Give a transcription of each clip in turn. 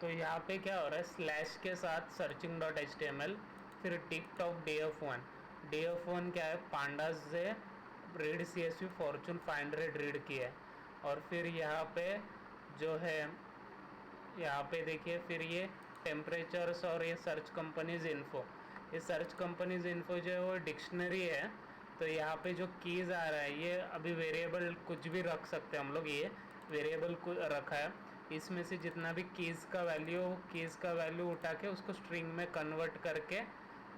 तो यहाँ पे क्या हो रहा है, स्लैश के साथ सर्चिंग डॉट HTML, फिर टिकटॉक DF1 क्या है, पांडास से रीड CSV फॉर्चून 500 रीड किया है। और फिर यहाँ पे जो है, यहाँ पे देखिए, फिर ये टेम्परेचर्स और ये सर्च कंपनीज इन्फो, ये सर्च कंपनीज इन्फो जो है वो डिक्शनरी है। तो यहाँ पे जो कीज़ आ रहा है, ये अभी वेरिएबल कुछ भी रख सकते हैं हम लोग, ये वेरिएबल रखा है, इसमें से जितना भी कीज़ का वैल्यू उठा के उसको स्ट्रिंग में कन्वर्ट करके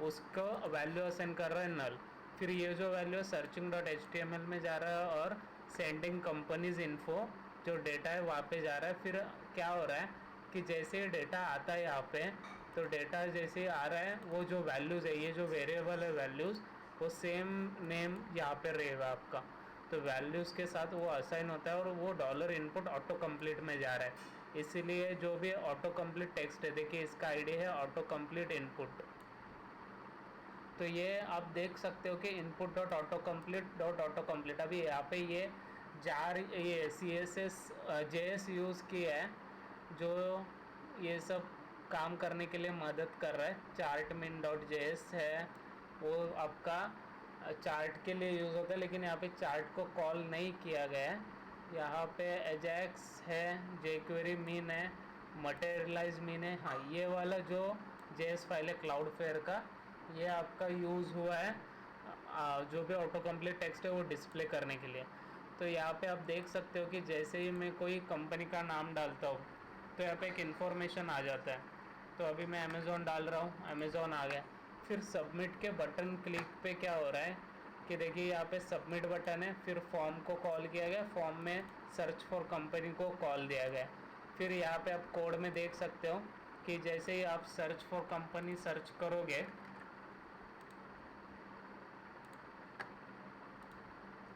उसको वैल्यू असाइन कर रहा है नल। फिर ये जो वैल्यू सर्चिंग डॉट HTML में जा रहा है और सेंडिंग कंपनीज इन्फो जो डेटा है वहाँ पे जा रहा है। फिर क्या हो रहा है कि जैसे डेटा आता है यहाँ पे, तो डेटा जैसे आ रहा है, वो जो वैल्यूज़ है, ये जो वेरिएबल है वैल्यूज़, वो सेम नेम यहाँ पे रहेगा आपका। तो वैल्यूज़ के साथ वो असाइन होता है और वो डॉलर इनपुट ऑटो कंप्लीट में जा रहा है। इसीलिए जो भी ऑटो कंप्लीट टेक्स्ट है, देखिए इसका आईडी है ऑटो कंप्लीट इनपुट। तो ये आप देख सकते हो कि इनपुट डॉट ऑटो कंप्लीट अभी यहाँ पे ये ये CSS JS यूज़ किया है, जो ये सब काम करने के लिए मदद कर रहा है। chartmin.js है, वो आपका चार्ट के लिए यूज़ होता है, लेकिन यहाँ पे चार्ट को कॉल नहीं किया गया है। यहाँ पे एजैक्स है, jQuery मीन है, मटेरियलाइज मीन है। हाँ, ये वाला जो JS फाइल है क्लाउडफेयर का, ये आपका यूज़ हुआ है जो भी ऑटो कंप्लीट टेक्स्ट है वो डिस्प्ले करने के लिए। तो यहाँ पे आप देख सकते हो कि जैसे ही मैं कोई कंपनी का नाम डालता हूँ तो यहाँ पे एक इन्फॉर्मेशन आ जाता है। तो अभी मैं अमेज़ॉन डाल रहा हूँ, अमेज़ॉन आ गया। फिर सबमिट के बटन क्लिक पे क्या हो रहा है कि देखिए यहाँ पे सबमिट बटन है, फिर फॉर्म को कॉल किया गया, फॉर्म में सर्च फॉर कंपनी को कॉल दिया गया। फिर यहाँ पे आप कोड में देख सकते हो कि जैसे ही आप सर्च फॉर कंपनी सर्च करोगे,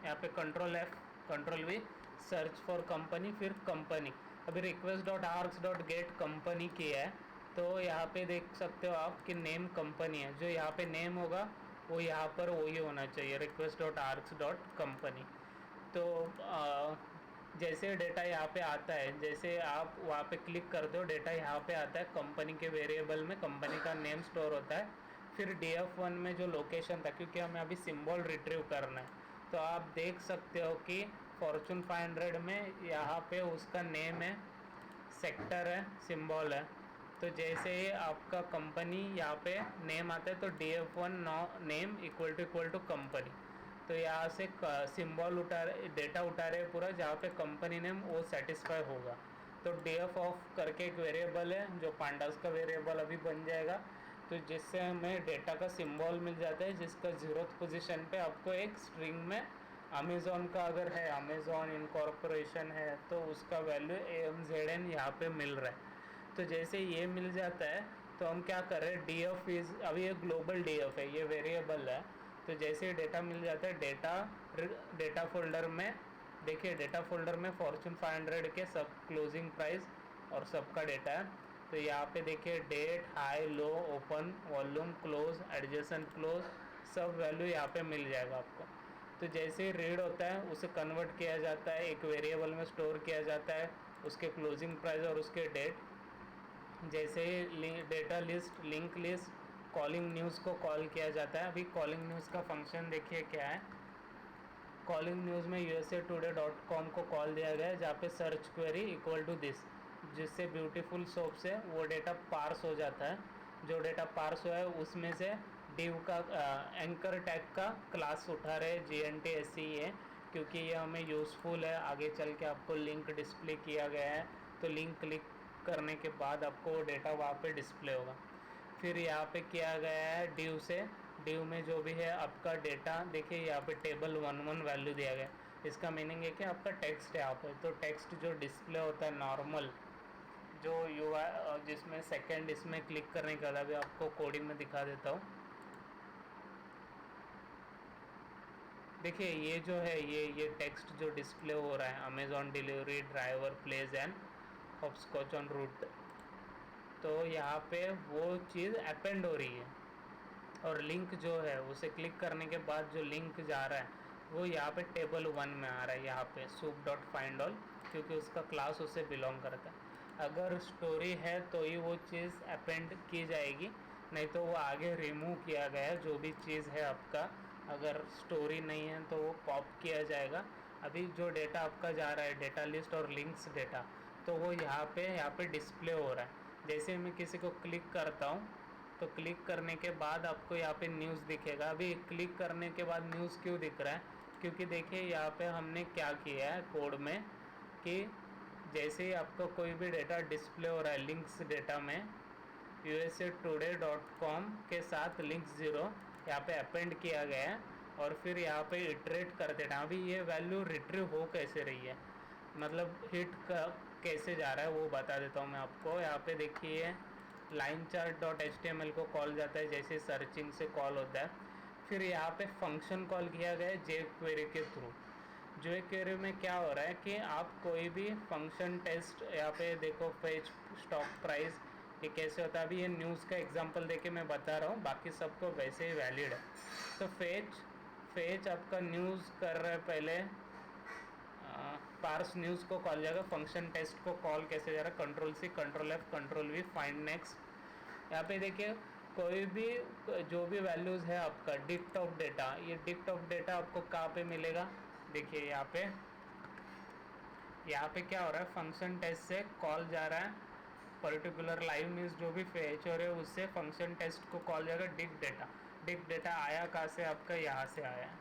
यहाँ पे Ctrl+F Ctrl+V search for company, फिर कंपनी। अभी request.args.get कंपनी किया है, तो यहाँ पे देख सकते हो आप कि नेम कंपनी है। जो यहाँ पे नेम होगा वो यहाँ पर वही होना चाहिए, request.args.company। तो जैसे डेटा यहाँ पे आता है, जैसे आप वहाँ पे क्लिक करते हो, डेटा यहाँ पे आता है कंपनी के वेरिएबल में, कंपनी का नेम स्टोर होता है। फिर DF1 में जो लोकेशन था, क्योंकि हमें अभी सिंबल रिट्रीव करना है, तो आप देख सकते हो कि फॉर्चून 500 में यहाँ पे उसका नेम है, सेक्टर है, सिंबल है। तो जैसे ही आपका कंपनी यहाँ पे नेम आता है तो DF1 name equal to company. तो यहाँ से सिंबल डेटा उठा रहे पूरा, जहाँ पे कंपनी नेम वो सेटिस्फाई होगा। तो DF ऑफ करके एक वेरिएबल है जो पांडास का वेरिएबल अभी बन जाएगा, तो जिससे हमें डेटा का सिंबल मिल जाता है, जिसका 0th पोजीशन पे आपको एक स्ट्रिंग में अमेज़ॉन का अगर है, अमेज़ॉन इनकॉर्पोरेशन है, तो उसका वैल्यू AMZN यहाँ पे मिल रहा है। तो जैसे ये मिल जाता है तो हम क्या कर रहे हैं, DF इज़ अभी ये ग्लोबल DF है, ये वेरिएबल है। तो जैसे डेटा मिल जाता है डेटा फोल्डर में, देखिए डेटा फोल्डर में फॉर्चून 500 के सब क्लोजिंग प्राइस और सबका डेटा है। तो यहाँ पे देखिए date, high, low, open, volume, close, adjacent, close, सब वैल्यू यहाँ पे मिल जाएगा आपको। तो जैसे ही रीड होता है उसे कन्वर्ट किया जाता है, एक वेरिएबल में स्टोर किया जाता है, उसके क्लोजिंग प्राइस और उसके डेट। जैसे ही data list, link list, calling news को कॉल किया जाता है। अभी कॉलिंग न्यूज़ का फंक्शन देखिए क्या है। कॉलिंग न्यूज़ में usatoday.com को कॉल दिया गया है, जहाँ पे search query equal to this, जिससे ब्यूटीफुल सोप से वो डेटा पार्स हो जाता है। जो डेटा पार्स हुआ है उसमें से div का एंकर टैग का क्लास उठा रहे GNT-SCE, क्योंकि ये हमें यूज़फुल है। आगे चल के आपको लिंक डिस्प्ले किया गया है, तो लिंक क्लिक करने के बाद आपको वो डेटा वहाँ पे डिस्प्ले होगा। फिर यहाँ पे किया गया है div से, div में जो भी है आपका डेटा, देखिए यहाँ पे टेबल 11 वैल्यू दिया गया है। इसका मीनिंग है कि आपका टेक्स्ट है यहाँ पे, तो टेक्स्ट जो डिस्प्ले होता है नॉर्मल, जो UI जिसमें सेकंड इसमें क्लिक करने के बाद, अभी आपको कोडिंग में दिखा देता हूँ। देखिए ये जो है, ये टेक्स्ट जो डिस्प्ले हो रहा है, Amazon delivery driver plays and hopscotch on route, तो यहाँ पे वो चीज़ अपेंड हो रही है। और लिंक जो है उसे क्लिक करने के बाद जो लिंक जा रहा है वो यहाँ पे टेबल 1 में आ रहा है, यहाँ पे soup.findAll, क्योंकि उसका क्लास उससे बिलोंग करता है। अगर स्टोरी है तो ही वो चीज़ अपेंड की जाएगी, नहीं तो वो आगे रिमूव किया गया जो भी चीज़ है आपका। अगर स्टोरी नहीं है तो वो पॉप किया जाएगा। अभी जो डेटा आपका जा रहा है डेटा लिस्ट और लिंक्स डेटा, तो वो यहाँ पे डिस्प्ले हो रहा है। जैसे मैं किसी को क्लिक करता हूँ तो क्लिक करने के बाद आपको यहाँ पे न्यूज़ दिखेगा। अभी क्लिक करने के बाद न्यूज़ क्यों दिख रहा है, क्योंकि देखिए यहाँ पे हमने क्या किया है कोड में कि जैसे ही आपको कोई भी डेटा डिस्प्ले हो रहा है लिंक्स डेटा में, usatoday.com के साथ लिंक्स 0 यहाँ पे अपेंड किया गया है और फिर यहाँ पे इटरेट कर देना। अभी ये वैल्यू रिट्रीव हो कैसे रही है, मतलब हिट का कैसे जा रहा है वो बता देता हूँ मैं आपको। यहाँ पे देखिए लाइन चार्ट डॉट HTML को कॉल जाता है जैसे सर्चिंग से कॉल होता है। फिर यहाँ पे फंक्शन कॉल किया गया है jQuery के थ्रू। jQuery में क्या हो रहा है कि आप कोई भी फंक्शन टेस्ट, यहाँ पे देखो फेच स्टॉक प्राइस, ये कैसे होता है। अभी ये न्यूज़ का एग्जांपल देके मैं बता रहा हूँ, बाकी सबको वैसे ही वैलिड है। तो फेच आपका न्यूज़ कर रहा है पहले, पार्स न्यूज़ को कॉल जाएगा, फंक्शन टेस्ट को कॉल कैसे जा रहा है, Ctrl+C Ctrl+F Ctrl+V find next. यहाँ पे देखिए कोई भी जो भी वैल्यूज़ है आपका डिक्ट ऑफ डेटा, ये डिक्ट ऑफ डेटा आपको कहाँ पे मिलेगा, देखिए यहाँ पे क्या हो रहा है, फंक्शन टेस्ट से कॉल जा रहा है पर्टिकुलर लाइव न्यूज़ जो भी फेच हो रहे है उससे फंक्शन टेस्ट को कॉल जाएगा डिक्ट डेटा आया कहाँ से, आपका यहाँ से आया है।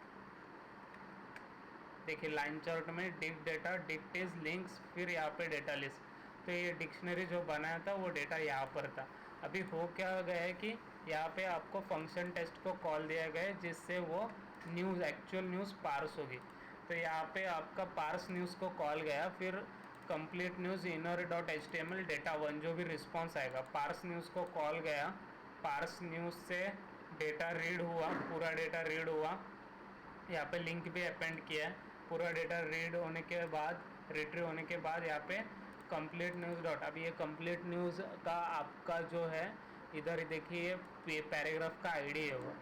देखिए लाइन चार्ट में dict data, dict is links, फिर यहाँ पे डेटा लिस्ट। तो ये डिक्शनरी जो बनाया था वो डेटा यहाँ पर था। अभी हो क्या गया है कि यहाँ पे आपको फंक्शन टेस्ट को कॉल दिया गया है जिससे वो न्यूज़ एक्चुअल न्यूज़ पार्स होगी। तो यहाँ पे आपका पार्स न्यूज़ को कॉल गया, फिर complete news inner dot HTML data 1 जो भी रिस्पॉन्स आएगा, पार्स न्यूज़ को कॉल गया, पार्स न्यूज़ से डेटा रीड हुआ, पूरा डेटा रीड हुआ, यहाँ पे लिंक भी अपेंड किया है, पूरा डेटा रीड होने के बाद रिट्रीव होने के बाद यहाँ पे कंप्लीट न्यूज़ डॉट, अभी ये कंप्लीट न्यूज़ का आपका जो है इधर देखिए पैराग्राफ का आईडी है वो,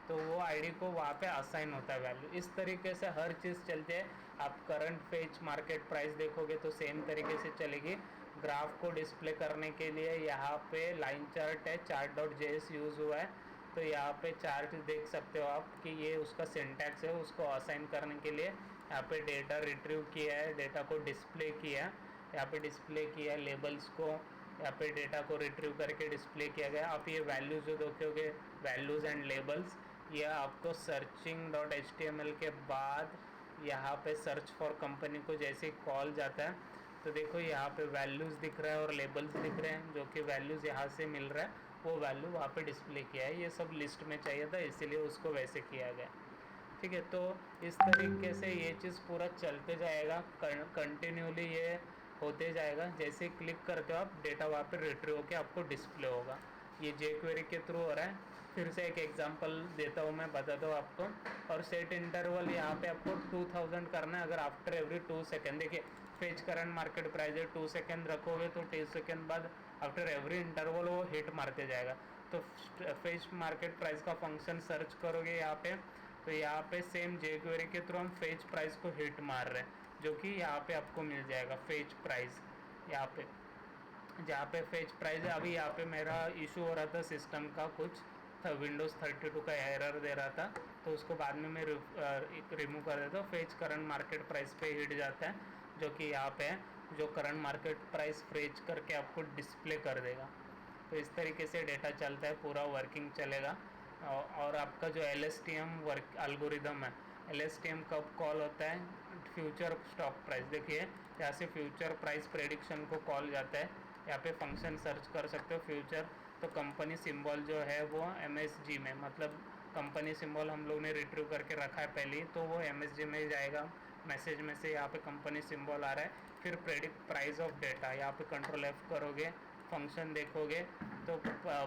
तो वो आईडी को वहाँ पे असाइन होता है वैल्यू। इस तरीके से हर चीज़ चलती है। आप करंट फेच मार्केट प्राइस देखोगे तो सेम तरीके से चलेगी। ग्राफ को डिस्प्ले करने के लिए यहाँ पे लाइन चार्ट है, chart.js यूज़ हुआ है। तो यहाँ पे चार्ट देख सकते हो आप कि ये उसका सिंटैक्स है, उसको असाइन करने के लिए यहाँ पे डेटा रिट्रीव किया है, डेटा को डिस्प्ले किया, यहाँ पे डिस्प्ले किया है लेबल्स को, यहाँ पे डेटा को रिट्रीव करके डिस्प्ले किया गया। आप ये वैल्यूज़ जो देखोगे वैल्यूज़ एंड लेबल्स, ये आपको searching.html के बाद यहाँ पे सर्च फॉर कंपनी को जैसे कॉल जाता है तो देखो यहाँ पे वैल्यूज़ दिख रहा है और लेबल्स दिख रहे हैं, जो कि वैल्यूज़ यहाँ से मिल रहा है वो वैल्यू वहाँ पे डिस्प्ले किया है। ये सब लिस्ट में चाहिए था इसीलिए उसको वैसे किया गया, ठीक है। तो इस तरीके से ये चीज़ पूरा चलते जाएगा, कंटिन्यूली ये होते जाएगा। जैसे क्लिक करते हो आप डेटा वहाँ पे रिट्रीव होकर आपको डिस्प्ले होगा। ये jQuery के थ्रू हो रहा है। फिर से एक एग्जांपल देता हूँ मैं, बताता हूँ आपको। और सेट इंटरवल यहाँ पे आपको 2000 करना है। अगर आफ्टर एवरी 2 सेकेंड, देखिए फेच करंट मार्केट प्राइस है, 2 सेकेंड रखोगे तो 2 सेकेंड बाद आफ्टर एवरी इंटरवल वो हिट मारते जाएगा। तो फेच मार्केट प्राइस का फंक्शन सर्च करोगे यहाँ पे, तो यहाँ पे सेम jQuery के थ्रू हम फेच प्राइस को हिट मार रहे हैं, जो कि यहाँ पे आपको मिल जाएगा फेच प्राइस। यहाँ पे जहाँ पे फेच प्राइस है, अभी यहाँ पे मेरा इशू हो रहा था सिस्टम का, कुछ था विंडोज़ 32 का एरर दे रहा था, तो उसको बाद में मैं रिमूव कर देता हूँ। फेच करंट मार्केट प्राइस पे हिट जाता है, जो कि यहाँ पे है, जो करंट मार्केट प्राइस फेच करके आपको डिस्प्ले कर देगा। तो इस तरीके से डेटा चलता है, पूरा वर्किंग चलेगा। और आपका जो LSTM वर्क एल्गोरिदम है, LSTM कब कॉल होता है, फ्यूचर स्टॉक प्राइस, देखिए यहाँ से फ्यूचर प्राइस प्रेडिक्शन को कॉल जाता है। यहाँ पे फंक्शन सर्च कर सकते हो फ्यूचर, तो कंपनी सिंबल जो है वो MSG में, मतलब कंपनी सिंबल हम लोग ने रिट्रीव करके रखा है पहले ही, तो वो MSG में जाएगा। मैसेज में से यहाँ पे कंपनी सिंबल आ रहा है। फिर प्रेडिक्ट प्राइस ऑफ डेटा, यहाँ पे Ctrl+F करोगे, फंक्शन देखोगे तो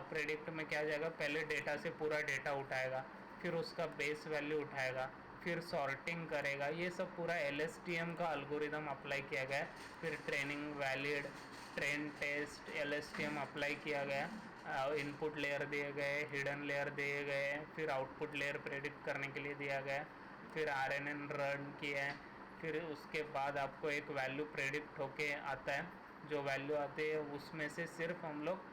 प्रेडिक्ट में क्या जाएगा, पहले डेटा से पूरा डेटा उठाएगा, फिर उसका बेस वैल्यू उठाएगा, फिर सॉर्टिंग करेगा। ये सब पूरा LSTM का एल्गोरिदम अप्लाई किया गया है। फिर training, valid, train, test, LSTM apply किया गया। इनपुट लेयर दिए गए, हिडन लेयर दिए गए, फिर आउटपुट लेयर प्रेडिक्ट करने के लिए दिया गया, फिर RNN रन किया है, फिर उसके बाद आपको एक वैल्यू प्रेडिक्ट होके आता है। जो वैल्यू आते हैं उसमें से सिर्फ हम लोग